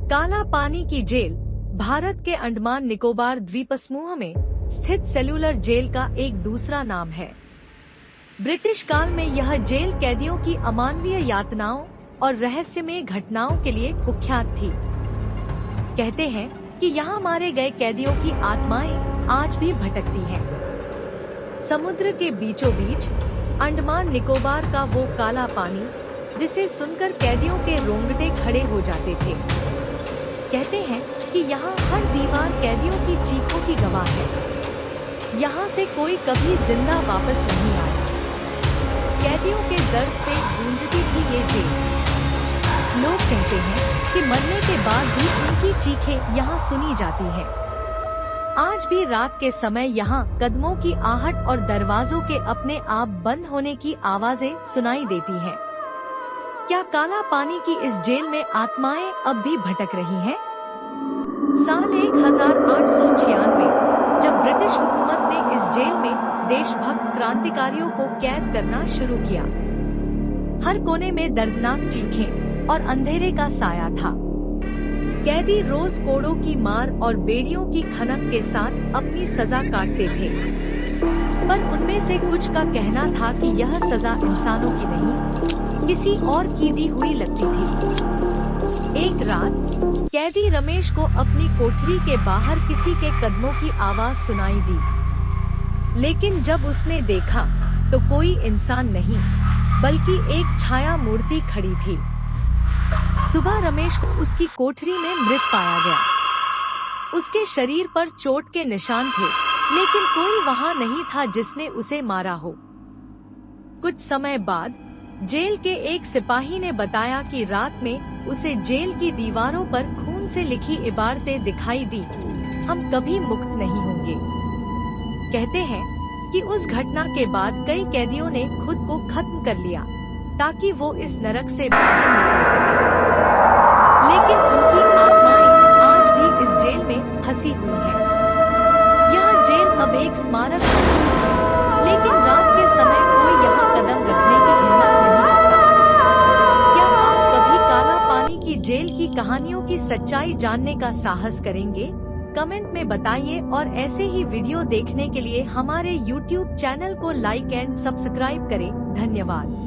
काला पानी की जेल भारत के अंडमान निकोबार द्वीपसमूह में स्थित सेल्युलर जेल का एक दूसरा नाम है। ब्रिटिश काल में यह जेल कैदियों की अमानवीय यातनाओं और रहस्यमय घटनाओं के लिए कुख्यात थी। कहते हैं कि यहाँ मारे गए कैदियों की आत्माएं आज भी भटकती हैं। समुद्र के बीचों बीच अंडमान निकोबार का वो काला पानी जिसे सुनकर कैदियों के रोंगटे खड़े हो जाते थे। कहते हैं कि यहाँ हर दीवार कैदियों की चीखों की गवाह है। यहाँ से कोई कभी जिंदा वापस नहीं आया। कैदियों के दर्द से गूंजती थी ये जेल। लोग कहते हैं कि मरने के बाद भी उनकी चीखें यहाँ सुनी जाती हैं। आज भी रात के समय यहाँ कदमों की आहट और दरवाजों के अपने आप बंद होने की आवाजें सुनाई देती हैं। क्या काला पानी की इस जेल में आत्माएं अब भी भटक रही हैं? साल 1896 जब ब्रिटिश हुकूमत ने इस जेल में देशभक्त क्रांतिकारियों को कैद करना शुरू किया, हर कोने में दर्दनाक चीखें और अंधेरे का साया था। कैदी रोज कोड़ों की मार और बेड़ियों की खनक के साथ अपनी सजा काटते थे, पर उनमें से कुछ का कहना था कि यह सजा इंसानों की नहीं, किसी और की दी हुई लगती थी। एक रात कैदी रमेश को अपनी कोठरी के बाहर किसी के कदमों की आवाज सुनाई दी, लेकिन जब उसने देखा तो कोई इंसान नहीं बल्कि एक छाया मूर्ति खड़ी थी। सुबह रमेश को उसकी कोठरी में मृत पाया गया। उसके शरीर पर चोट के निशान थे, लेकिन कोई वहां नहीं था जिसने उसे मारा हो। कुछ समय बाद जेल के एक सिपाही ने बताया कि रात में उसे जेल की दीवारों पर खून से लिखी इबारतें दिखाई दी, हम कभी मुक्त नहीं होंगे। कहते हैं कि उस घटना के बाद कई कैदियों ने खुद को खत्म कर लिया ताकि वो इस नरक से बाहर निकल सके, लेकिन उनकी आत्माएं आज भी इस जेल में फंसी हुई हैं। यह जेल अब एक स्मारक बन चुकी है, लेकिन रात के समय कोई यहाँ कदम रखने की हिम्मत नहीं करता। क्या आप कभी काला पानी की जेल की कहानियों की सच्चाई जानने का साहस करेंगे? कमेंट में बताइए और ऐसे ही वीडियो देखने के लिए हमारे YouTube चैनल को लाइक एंड सब्सक्राइब करें। धन्यवाद।